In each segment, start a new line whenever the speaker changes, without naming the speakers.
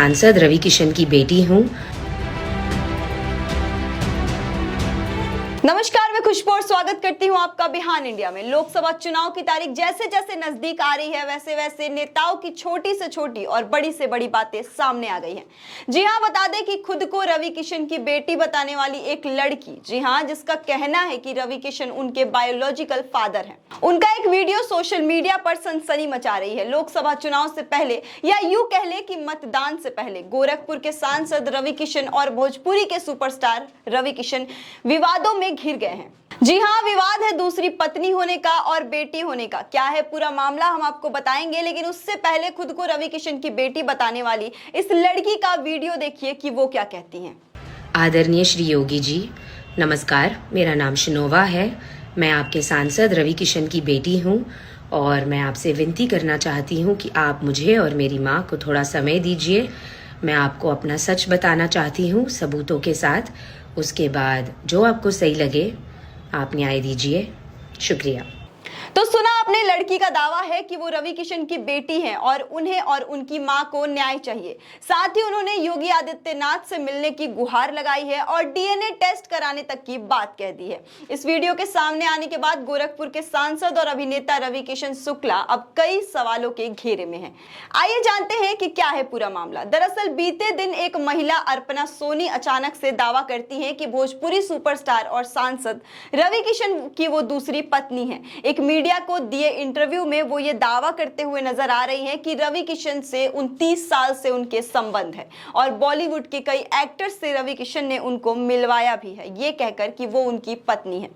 सांसद रवि किशन की बेटी हूँ।
नमस्कार, मैं खुशबू और स्वागत करती हूं आपका बिहान इंडिया में। लोकसभा चुनाव की तारीख जैसे जैसे नजदीक आ रही है वैसे वैसे नेताओं की छोटी से छोटी और बड़ी से बड़ी बातें सामने आ गई हैं। जी हां, बता दें कि खुद को रवि किशन की बेटी बताने वाली एक लड़की, जी हां, जिसका कहना है कि रवि किशन उनके बायोलॉजिकल फादर हैं, उनका एक वीडियो सोशल मीडिया पर सनसनी मचा रही है। लोकसभा चुनाव से पहले या यूं कह ले कि मतदान से पहले गोरखपुर के सांसद रवि किशन और भोजपुरी के सुपरस्टार रवि किशन विवादों में घिर गए हैं। जी हां, विवाद है दूसरी पत्नी होने का और बेटी होने का। क्या है पूरा मामला हम आपको बताएंगे, लेकिन उससे पहले खुद को रवि किशन की बेटी बताने वाली इस लड़की का वीडियो देखिए कि वो क्या कहती हैं।
आदरणीय श्री योगी जी, नमस्कार। मेरा नाम शिनोवा है। मैं आपके सांसद रवि किशन की बेटी हूँ और मैं आपसे विनती करना चाहती हूँ कि आप मुझे और मेरी माँ को थोड़ा समय दीजिए। मैं आपको अपना सच बताना चाहती हूँ सबूतों के साथ। उसके बाद जो आपको सही लगे आप न्याय दीजिए। शुक्रिया।
तो सुना आपने, लड़की का दावा है कि वो रवि किशन की बेटी हैं और उन्हें और उनकी मां को न्याय चाहिए। साथ ही उन्होंने योगी आदित्यनाथ से मिलने की गुहार लगाई है और डीएनए टेस्ट कराने तक की बात कह दी है। इस वीडियो के सामने आने के बाद गोरखपुर के सांसद और अभिनेता रवि किशन शुक्ला अब कई सवालों के घेरे में हैं। आइए जानते हैं कि क्या है पूरा मामला। दरअसल बीते दिन एक महिला अर्पणा सोनी अचानक से दावा करती है कि भोजपुरी सुपरस्टार और सांसद रवि किशन की वो दूसरी पत्नी है। एक मीडिया को दिए इंटरव्यू में वो ये दावा करते हुए नजर आ रही हैं कि रवि किशन से 29 साल से उनके संबंध है और बॉलीवुड के कई एक्टर्स से रवि किशन ने उनको मिलवाया भी है, ये कहकर कि वो उनकी पत्नी है।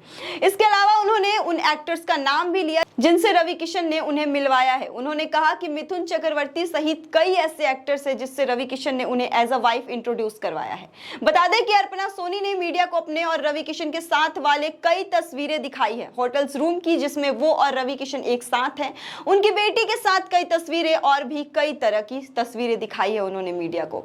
इसके अलावा उन्होंने उन एक्टर्स का नाम भी लिया जिनसे रवि किशन ने उन्हें मिलवाया है। उन्होंने कहा कि मिथुन चक्रवर्ती सहित कई ऐसे एक्टर्स हैं जिससे रवि किशन ने उन्हें एज अ वाइफ इंट्रोड्यूस करवाया है। बता दें कि अर्पणा सोनी ने मीडिया को अपने और रवि किशन के साथ वाले कई तस्वीरें दिखाई है होटल्स रूम की, जिसमें वो और रवि किशन एक साथ हैं। उनकी बेटी के साथ कई तस्वीरें और भी कई तरह की तस्वीरें दिखाई है उन्होंने मीडिया को।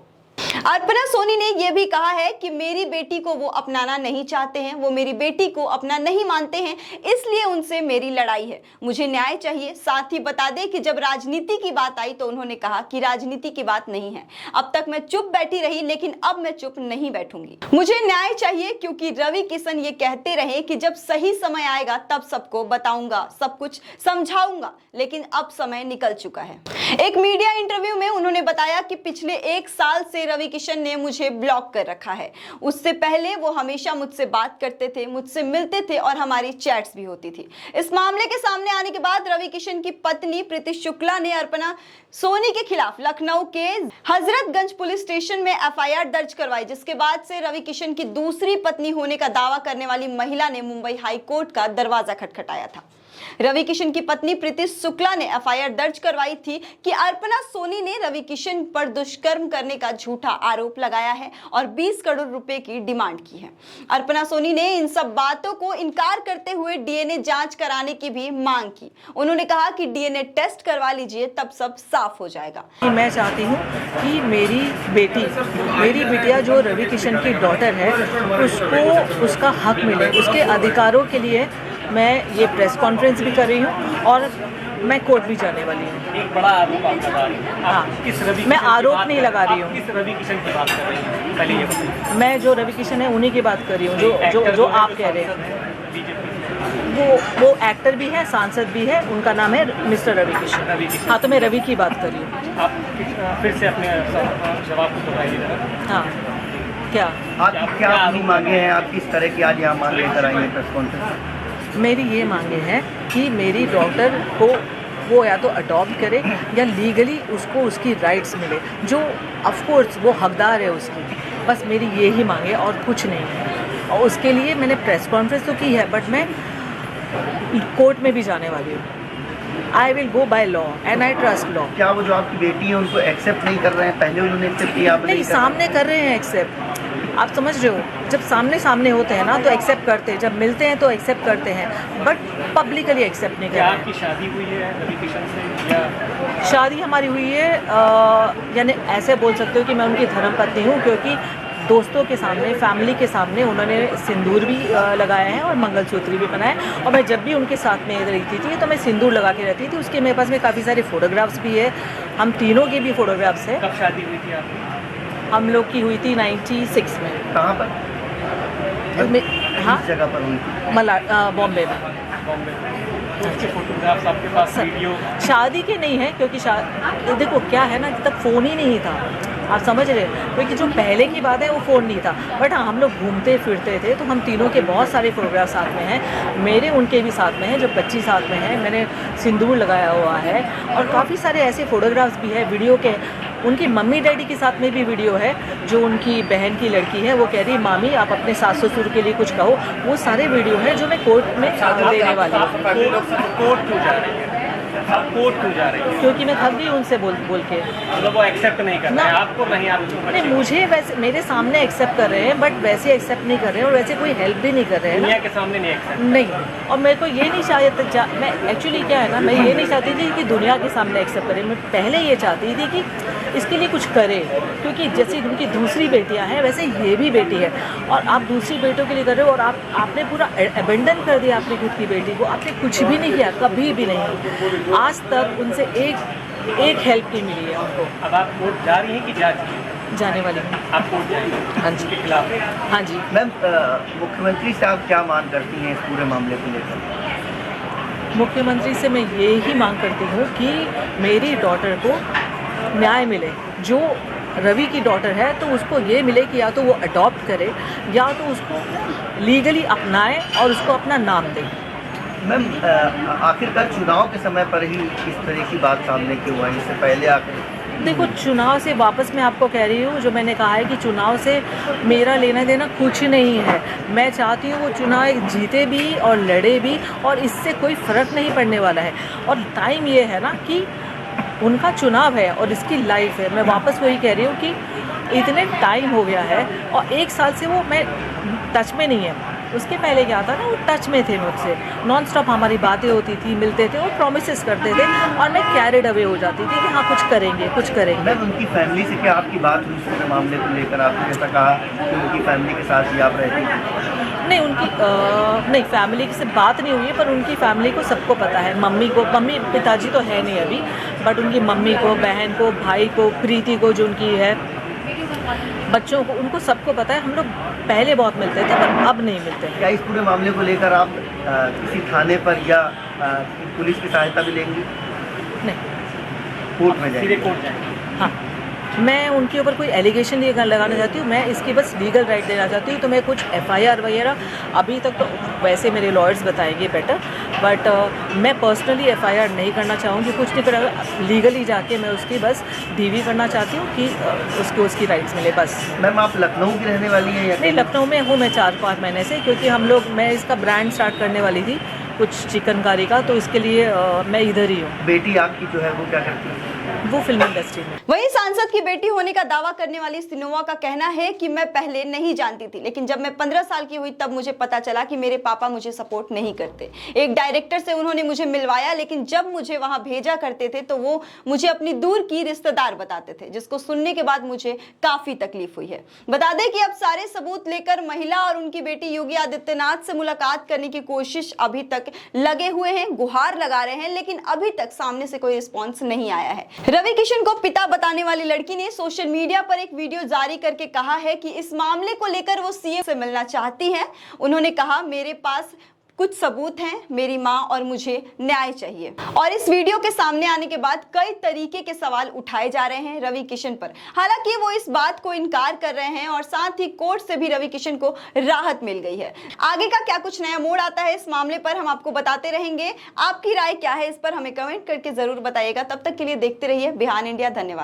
अर्पणा सोनी ने यह भी कहा है कि मेरी बेटी को वो अपनाना नहीं चाहते हैं, वो मेरी बेटी को अपना नहीं मानते हैं, इसलिए उनसे मेरी लड़ाई है, मुझे न्याय चाहिए। साथ ही बता दें कि जब राजनीति की बात आई तो उन्होंने कहा कि राजनीति की बात नहीं है, अब तक मैं चुप बैठी रही लेकिन अब मैं चुप नहीं बैठूंगी, मुझे न्याय चाहिए, क्योंकि रवि किशन ये कहते रहे कि जब सही समय आएगा तब सबको बताऊंगा, सब कुछ समझाऊंगा, लेकिन अब समय निकल चुका है। एक मीडिया इंटरव्यू में उन्होंने बताया कि पिछले 1 साल से रवि किशन ने मुझे ब्लॉक कर रखा है। उससे पहले वो हमेशा मुझसे बात करते थे, मुझसे मिलते थे और हमारी चैट्स भी होती थी। इस मामले के सामने आने के बाद रवि किशन की पत्नी प्रीति शुक्ला ने अर्पणा सोनी के खिलाफ लखनऊ के हजरतगंज पुलिस स्टेशन में एफआईआर दर्ज करवाई, जिसके बाद से रवि किशन की दूसरी पत्नी होने का दावा करने वाली महिला ने मुंबई हाई कोर्ट का दरवाजा खटखटाया था। रवि किशन की पत्नी प्रीति शुक्ला ने एफआईआर दर्ज करवाई थी कि अर्पणा सोनी ने रवि किशन पर दुष्कर्म करने का झूठा आरोप लगाया है और 20 करोड़ रुपए की डिमांड की है। अर्पणा सोनी ने इन सब बातों को इनकार करते हुए डीएनए जांच कराने की भी मांग की। उन्होंने कहा कि डीएनए टेस्ट करवा लीजिए, तब सब साफ हो जाएगा।
मैं चाहती हूँ कि मेरी बिटिया जो रवि किशन की डॉटर है उसको उसका हक मिले, उसके अधिकारों के लिए मैं ये प्रेस कॉन्फ्रेंस भी कर रही हूँ और मैं कोर्ट भी जाने वाली हूँ।
एक बड़ा आरोप आप लगा रही हैं।
हाँ,
किस रवि
मैं आरोप नहीं लगा रही हूँ।
किस रवि किशन की बात कर रही हैं? पहले ये बताइए।
मैं जो रवि किशन है उन्हीं की बात कर रही हूँ जो आप कह रहे हैं। वो एक्टर भी है, सांसद भी है, उनका नाम है मिस्टर रवि किशन। हाँ, तो मैं रवि की बात कर रही हूँ।
आप फिर से अपने जवाब को दोहराइए।
हाँ, क्या
आप क्या अपनी मांगे हैं? आप किस तरह की आज यहाँ मांग लेकर आई हैं प्रेस कॉन्फ्रेंस?
मेरी ये मांगे हैं कि मेरी डॉटर को वो या तो अडॉप्ट करे या लीगली उसको उसकी राइट्स मिले, जो ऑफ कोर्स वो हकदार है उसकी। बस मेरी ये ही मांगे और कुछ नहीं है। और उसके लिए मैंने प्रेस कॉन्फ्रेंस तो की है, बट मैं कोर्ट में भी जाने वाली हूँ। I will go by law and I trust law.
क्या वो जो आपकी बेटी है उनको एक्सेप्ट नहीं कर रहे हैं? पहले उन्होंने एक्सेप्ट किया, आप
नहीं, सामने कर रहे हैं एक्सेप्ट। आप समझ रहे हो, जब सामने होते हैं ना तो एक्सेप्ट करते हैं, जब मिलते हैं तो एक्सेप्ट करते हैं, बट पब्लिकली एक्सेप्ट नहीं करते।
क्या आपकी शादी हुई है रवि किशन से? या
शादी हमारी हुई है, यानी ऐसे बोल सकते हो कि मैं उनकी धर्मपत्नी हूँ, क्योंकि दोस्तों के सामने, फैमिली के सामने उन्होंने सिंदूर भी लगाया है और मंगलसूत्र भी पहना है। और मैं जब भी उनके साथ में रहती थी तो मैं सिंदूर लगा के रहती थी। उसके मेरे पास में काफ़ी सारे फोटोग्राफ्स भी है, हम तीनों के भी फोटोग्राफ्स है।
कब शादी हुई थी आपकी?
हम लोग की हुई थी 96 में।
कहाँ पर?
हाँ,
किस जगह पर हुई थी?
बॉम्बे में।
बॉम्बे तो उसके फोटोग्राफ्स आपके पास, वीडियो?
शादी के नहीं है, क्योंकि देखो क्या है ना, तब फ़ोन ही नहीं था, आप समझ रहे हैं, क्योंकि जो पहले की बात है वो फ़ोन नहीं था। बट हाँ, हम लोग घूमते फिरते थे, तो हम तीनों के बहुत सारे फोटोग्राफ साथ में हैं, मेरे उनके भी साथ में हैं, जब बच्ची साथ में है, मैंने सिंदूर लगाया हुआ है, और काफ़ी सारे ऐसे फ़ोटोग्राफ्स भी है वीडियो के। उनकी मम्मी डैडी के साथ में भी वीडियो है, जो उनकी बहन की लड़की है, वो कह रही मामी आप अपने सास ससुर के लिए कुछ कहो, वो सारे वीडियो है जो मैं कोर्ट में देने वाली हूँ।
कोर्ट क्यों जा रही है? आप कोर्ट क्यों जा रही है?
क्योंकि मैं थक गई उनसे बोल के।
मतलब वो एक्सेप्ट नहीं कर रहे हैं आपको, नहीं आप
नहीं, मुझे वैसे मेरे सामने एक्सेप्ट कर रहे हैं, बट वैसे एक्सेप्ट नहीं कर रहे हैं, और वैसे कोई हेल्प भी नहीं कर रहे हैं
दुनिया
ना।
के सामने नहीं एक्सेप्ट
नहीं, और मेरे को ये नहीं मैं एक्चुअली क्या है ना, मैं ये नहीं चाहती थी कि दुनिया के सामने एक्सेप्ट करें, मैं पहले ये चाहती थी कि इसके लिए कुछ करे, क्योंकि जैसे उनकी दूसरी बेटियां हैं वैसे ये भी बेटी है, और आप दूसरी बेटों के लिए कर रहे हो, और आपने पूरा अबेंडन कर दिया अपनी खुद की बेटी को, आपने कुछ भी नहीं किया, कभी भी नहीं, आज तक उनसे एक हेल्प नहीं मिली है उनको।
अब आप कोर्ट जा रही हैं कि जा चुकी हैं?
जाने वाली हूँ।
आप कोर्ट जाएंगे?
हाँ जी।
उसके खिलाफ?
हाँ जी।
मैम, मुख्यमंत्री से आप क्या मांग करती हैं इस पूरे मामले को लेकर?
मुख्यमंत्री से मैं ये ही मांग करती हूँ कि मेरी डॉटर को न्याय मिले। जो रवि की डॉटर है तो उसको ये मिले कि या तो वो अडॉप्ट करे, या तो उसको लीगली अपनाए और उसको अपना नाम दे।
मैम, आखिरकार चुनाव के समय पर ही इस तरह की बात सामने क्यों आई? इससे पहले आखिर
देखो, चुनाव से वापस मैं आपको कह रही हूँ, जो मैंने कहा है कि चुनाव से मेरा लेना देना कुछ नहीं है। मैं चाहती हूँ वो चुनाव जीते भी और लड़े भी, और इससे कोई फ़र्क नहीं पड़ने वाला है। और टाइम ये है ना कि उनका चुनाव है और इसकी लाइफ है। मैं वापस वही कह रही हूँ कि इतने टाइम हो गया है, और 1 साल से वो मैं टच में नहीं है। उसके पहले क्या था ना, वो टच में थे मुझसे, नॉन स्टॉप हमारी बातें होती थी, मिलते थे, वो प्रॉमिसेस करते थे, और मैं कैरिड अवे हो जाती थी कि हाँ कुछ करेंगे कुछ करेंगे।
मैम, उनकी फैमिली से क्या आपकी बात हुई इस पूरे मामले को लेकर? आपने जैसा कहा कि उनकी फैमिली के साथ ही आप रहती थी।
नहीं, नहीं, फैमिली से बात नहीं हुई है, पर उनकी फैमिली को सबको पता है। मम्मी पिताजी तो है नहीं अभी, बट उनकी मम्मी को, बहन को, भाई को, प्रीति को जो उनकी है, बच्चों को, उनको सबको पता है। हम लोग पहले बहुत मिलते थे, पर अब नहीं मिलते हैं।
क्या इस पूरे मामले को लेकर आप किसी थाने पर या पुलिस की सहायता भी लेंगी?
नहीं।
कोर्ट में
सीधे
जाएंगे?
कोर्ट जाएंगे?
हाँ, मैं उनके ऊपर कोई एलिगेशन नहीं लगाना चाहती हूँ, मैं इसकी बस लीगल राइट देना चाहती हूँ। तो मैं कुछ FIR वगैरह अभी तक तो वैसे मेरे लॉयर्स बताएंगे बेटर, बट मैं पर्सनली FIR नहीं करना चाहूँगी, कुछ नहीं करा, लीगली जाके मैं उसकी बस DV करना चाहती हूँ कि उसको उसकी राइट्स मिले, बस।
मैम, आप लखनऊ की रहने वाली हैं या?
नहीं, लखनऊ में हूँ मैं 4-5 महीने से, क्योंकि मैं इसका ब्रांड स्टार्ट करने वाली थी कुछ चिकनकारी का, तो इसके लिए मैं इधर ही हूँ।
बेटी आपकी जो है वो क्या करती है?
वो फिल्म इंडस्ट्री में।
वहीं सांसद की बेटी होने का दावा करने वाली सिनोवा का कहना है कि मैं पहले नहीं जानती थी, लेकिन जब मैं 15 साल की हुई तब मुझे पता चला कि मेरे पापा मुझे सपोर्ट नहीं करते। एक डायरेक्टर से उन्होंने मुझे मिलवाया, लेकिन जब मुझे वहां भेजा करते थे तो वो मुझे अपनी दूर की रिश्तेदार बताते थे, जिसको सुनने के बाद मुझे काफी तकलीफ हुई है। बता दें कि अब सारे सबूत लेकर महिला और उनकी बेटी योगी आदित्यनाथ से मुलाकात करने की कोशिश अभी तक लगे हुए हैं, गुहार लगा रहे हैं, लेकिन अभी तक सामने से कोई रिस्पॉन्स नहीं आया है। रवि किशन को पिता बताने वाली लड़की ने सोशल मीडिया पर एक वीडियो जारी करके कहा है कि इस मामले को लेकर वो CM से मिलना चाहती हैं। उन्होंने कहा, मेरे पास कुछ सबूत हैं, मेरी मां और मुझे न्याय चाहिए। और इस वीडियो के सामने आने के बाद कई तरीके के सवाल उठाए जा रहे हैं रवि किशन पर। हालांकि वो इस बात को इनकार कर रहे हैं, और साथ ही कोर्ट से भी रवि किशन को राहत मिल गई है। आगे का क्या कुछ नया मोड़ आता है इस मामले पर हम आपको बताते रहेंगे। आपकी राय क्या है इस पर हमें कमेंट करके जरूर बताइएगा। तब तक के लिए देखते रहिए बिहान इंडिया। धन्यवाद।